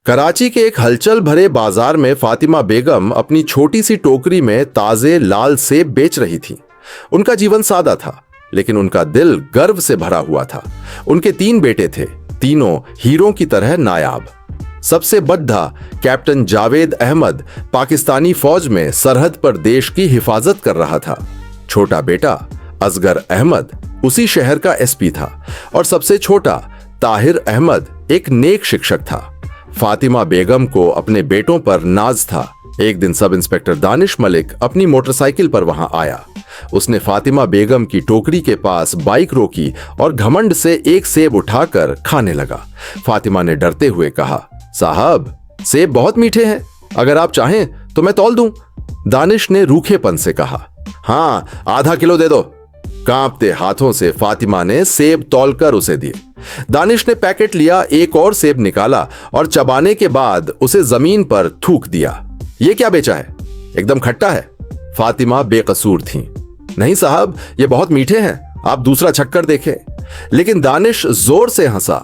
कराची के एक हलचल भरे बाजार में फातिमा बेगम अपनी छोटी सी टोकरी में ताजे लाल सेब बेच रही थी। उनका जीवन सादा था, लेकिन उनका दिल गर्व से भरा हुआ था। उनके 3 बेटे थे, तीनों हीरों की तरह नायाब। सबसे बड़ा कैप्टन जावेद अहमद पाकिस्तानी फौज में सरहद पर देश की हिफाजत कर रहा था। छोटा बेटा असगर अहमद उसी शहर का एसपी था और सबसे छोटा ताहिर अहमद एक नेक शिक्षक था। फातिमा बेगम को अपने बेटों पर नाज था। एक दिन सब इंस्पेक्टर दानिश मलिक अपनी मोटरसाइकिल पर वहां आया। उसने फातिमा बेगम की टोकरी के पास बाइक रोकी और घमंड से एक सेब उठाकर खाने लगा। फातिमा ने डरते हुए कहा, साहब सेब बहुत मीठे हैं, अगर आप चाहें तो मैं तौल दूं। दानिश ने रूखेपन से कहा, हाँ आधा किलो दे दो। कांपते हाथों से फातिमा ने सेब तौलकर उसे दिए। दानिश ने पैकेट लिया, एक और सेब निकाला और चबाने के बाद उसे जमीन पर थूक दिया। ये क्या बेचा है? एकदम खट्टा है। फातिमा बेकसूर थी। नहीं साहब, ये बहुत मीठे हैं, आप दूसरा छक्कर देखें। लेकिन दानिश जोर से हंसा।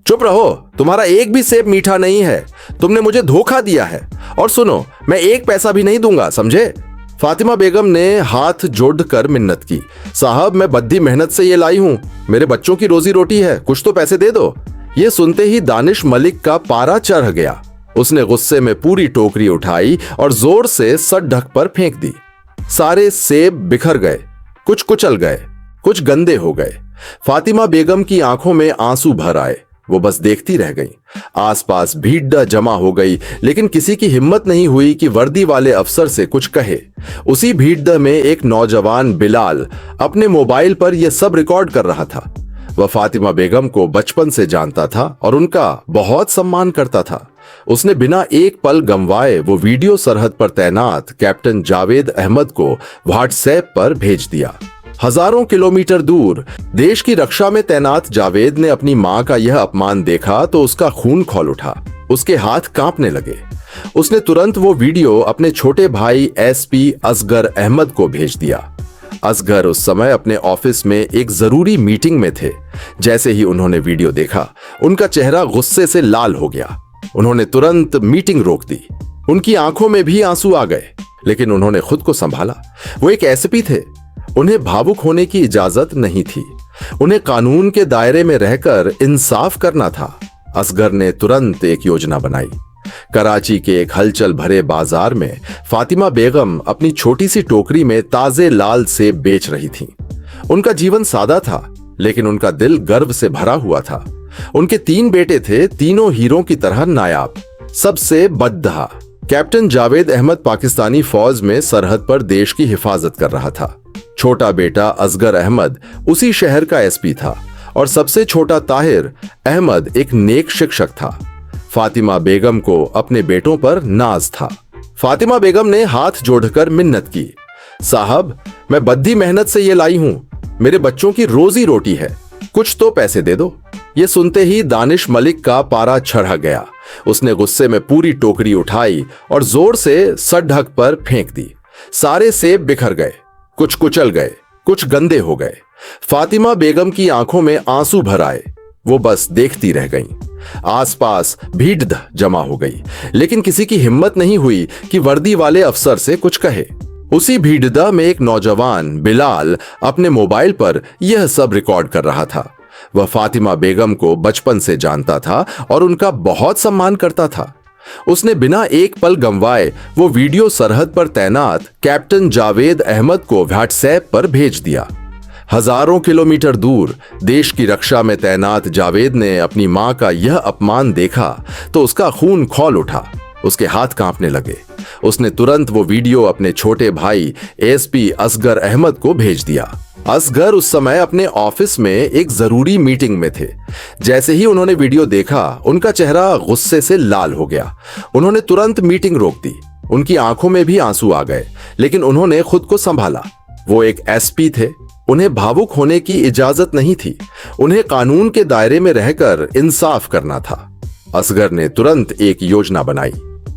चुप रहो, तुम्हारा एक भी सेब मीठा नहीं है, तुमने मुझे धोखा दिया है। और सुनो, मैं 1 पैसा भी नहीं दूंगा, समझे? फातिमा बेगम ने हाथ जोड़कर मिन्नत की, साहब मैं बद्दी मेहनत से ये लाई हूं, मेरे बच्चों की रोजी रोटी है, कुछ तो पैसे दे दो। ये सुनते ही दानिश मलिक का पारा चढ़ गया। उसने गुस्से में पूरी टोकरी उठाई और जोर से सर ढक पर फेंक दी। सारे सेब बिखर गए, कुछ कुचल गए, कुछ गंदे हो गए। फातिमा बेगम की आंखों में आंसू भर आए। वो बस देखती रह गई। आसपास भीड़ जमा हो गई, लेकिन किसी की हिम्मत नहीं हुई कि वर्दी वाले अफसर से कुछ कहे। उसी भीड़ में एक नौजवान बिलाल अपने मोबाइल पर यह सब रिकॉर्ड कर रहा था। वह फातिमा बेगम को बचपन से जानता था और उनका बहुत सम्मान करता था। उसने बिना एक पल गंवाए वो वीडियो सरहद पर तैनात कैप्टन जावेद अहमद को व्हाट्सएप पर भेज दिया। हजारों किलोमीटर दूर देश की रक्षा में तैनात जावेद ने अपनी मां का यह अपमान देखा तो उसका खून खौल उठा। उसके हाथ कांपने लगे। उसने तुरंत वो वीडियो अपने छोटे भाई एसपी असगर अहमद को भेज दिया। असगर उस समय अपने ऑफिस में एक जरूरी मीटिंग में थे। जैसे ही उन्होंने वीडियो देखा, उनका चेहरा गुस्से से लाल हो गया। उन्होंने तुरंत मीटिंग रोक दी। उनकी आंखों में भी आंसू आ गए, लेकिन उन्होंने खुद को संभाला। वो एक एसपी थे, उन्हें भावुक होने की इजाजत नहीं थी। उन्हें कानून के दायरे में रहकर इंसाफ करना था। असगर ने तुरंत एक योजना बनाई। कराची के एक हलचल भरे बाजार में फातिमा बेगम अपनी छोटी सी टोकरी में ताजे लाल सेब बेच रही थीं। उनका जीवन सादा था, लेकिन उनका दिल गर्व से भरा हुआ था। उनके 3 बेटे थे, तीनों हीरों की तरह नायाब। सबसे बड़ा कैप्टन जावेद अहमद पाकिस्तानी फौज में सरहद पर देश की हिफाजत कर रहा था। छोटा बेटा असगर अहमद उसी शहर का एसपी था और सबसे छोटा ताहिर अहमद एक नेक शिक्षक था। फातिमा बेगम को अपने बेटों पर नाज था। फातिमा बेगम ने हाथ जोड़कर मिन्नत की, साहब मैं बद्दी मेहनत से ये लाई हूं, मेरे बच्चों की रोजी रोटी है, कुछ तो पैसे दे दो। ये सुनते ही दानिश मलिक का पारा चढ़ गया। उसने गुस्से में पूरी टोकरी उठाई और जोर से सर ढक पर फेंक दी। सारे सेब बिखर गए, कुछ कुचल गए, कुछ गंदे हो गए। फातिमा बेगम की आंखों में आंसू भर आए। वो बस देखती रह गईं। आसपास भीड़ जमा हो गई, लेकिन किसी की हिम्मत नहीं हुई कि वर्दी वाले अफसर से कुछ कहे। उसी भीड़ में एक नौजवान बिलाल अपने मोबाइल पर यह सब रिकॉर्ड कर रहा था। वह फातिमा बेगम को बचपन से जानता था और उनका बहुत सम्मान करता था। उसने बिना एक पल गंवाए वो वीडियो सरहद पर तैनात कैप्टन जावेद अहमद को व्हाट्सएप पर भेज दिया। हजारों किलोमीटर दूर देश की रक्षा में तैनात जावेद ने अपनी मां का यह अपमान देखा तो उसका खून खौल उठा। उसके हाथ कांपने लगे। उसने तुरंत वो वीडियो अपने छोटे भाई एसपी असगर अहमद को भेज दिया। असगर उस समय अपने ऑफिस में एक जरूरी मीटिंग में थे। जैसे ही उन्होंने वीडियो देखा, उनका चेहरा गुस्से से लाल हो गया। उन्होंने तुरंत मीटिंग रोक दी। उनकी आंखों में भी आंसू आ गए, लेकिन उन्होंने खुद को संभाला। वो एक एसपी थे, उन्हें भावुक होने की इजाजत नहीं थी। उन्हें कानून के दायरे में रहकर इंसाफ करना था। असगर ने तुरंत एक योजना बनाई।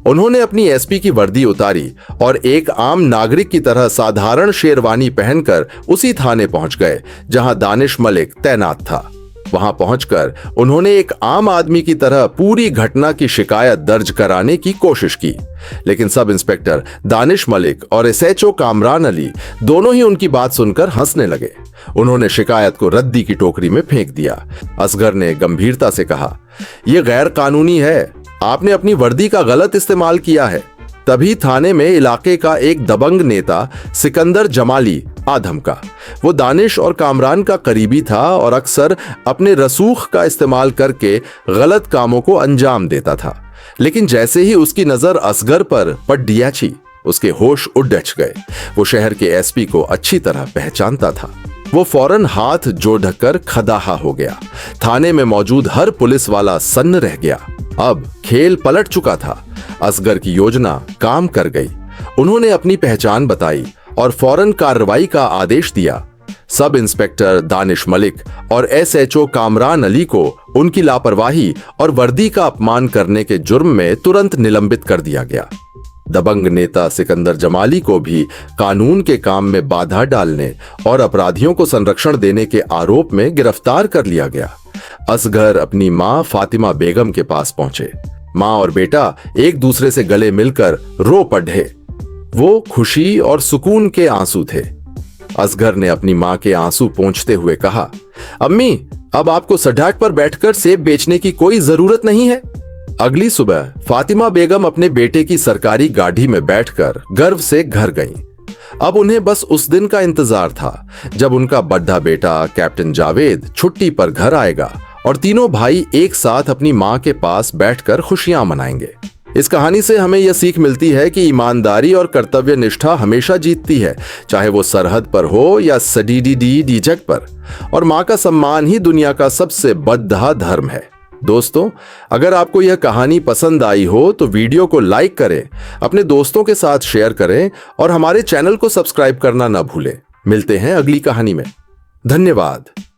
उन्होंने अपनी एसपी की वर्दी उतारी और एक आम नागरिक की तरह साधारण शेरवानी पहनकर उसी थाने पहुंच गए जहां दानिश मलिक तैनात था। वहां पहुंचकर उन्होंने एक आम आदमी की तरह पूरी घटना की शिकायत दर्ज कराने की कोशिश की, लेकिन सब इंस्पेक्टर दानिश मलिक और एसएचओ कामरान अली दोनों ही उनकी बात सुनकर हंसने लगे। उन्होंने शिकायत को रद्दी की टोकरी में फेंक दिया। असगर ने गंभीरता से कहा, यह गैर कानूनी है, आपने अपनी वर्दी का गलत इस्तेमाल किया है। तभी थाने में इलाके का एक दबंग नेता सिकंदर जमाली आ धमका। वो दानिश और कामरान का करीबी था और अक्सर अपने रसूख का इस्तेमाल करके गलत कामों को अंजाम देता था। लेकिन जैसे ही उसकी नजर असगर पर पड़ उसके होश उड़ गए। वो शहर के एसपी को अच्छी तरह पहचानता था। वो फौरन हाथ जोड़ ढककर खदाहा हो गया। थाने में मौजूद हर पुलिस वाला सन्न रह गया। अब खेल पलट चुका था। असगर की योजना काम कर गई। उन्होंने अपनी पहचान बताई और फौरन कार्रवाई का आदेश दिया। सब इंस्पेक्टर दानिश मलिक और एसएचओ कामरान अली को उनकी लापरवाही और वर्दी का अपमान करने के जुर्म में तुरंत निलंबित कर दिया गया। दबंग नेता सिकंदर जमाली को भी कानून के काम में बाधा डालने और अपराधियों को संरक्षण देने के आरोप में गिरफ्तार कर लिया गया। असगर अपनी मां फातिमा बेगम के पास पहुंचे। मां और बेटा एक दूसरे से गले मिलकर रो पड़े। वो खुशी और सुकून के आंसू थे। असगर ने अपनी मां के आंसू पोंछते हुए कहा, अम्मी, अब आपको सड़क पर बैठकर सेब बेचने की कोई जरूरत नहीं है। अगली सुबह फातिमा बेगम अपने बेटे की सरकारी गाड़ी में बैठकर गर्व से घर गईं। अब उन्हें बस उस दिन का इंतजार था जब उनका बड़ा बेटा कैप्टन जावेद छुट्टी पर घर आएगा और तीनों भाई एक साथ अपनी मां के पास बैठकर खुशियां मनाएंगे। इस कहानी से हमें यह सीख मिलती है कि ईमानदारी और कर्तव्य निष्ठा हमेशा जीतती है, चाहे वो सरहद पर हो या सडीडी जग पर। और मां का सम्मान ही दुनिया का सबसे बड़ा धर्म है। दोस्तों, अगर आपको यह कहानी पसंद आई हो तो वीडियो को लाइक करें, अपने दोस्तों के साथ शेयर करें और हमारे चैनल को सब्सक्राइब करना न भूलें। मिलते हैं अगली कहानी में। धन्यवाद।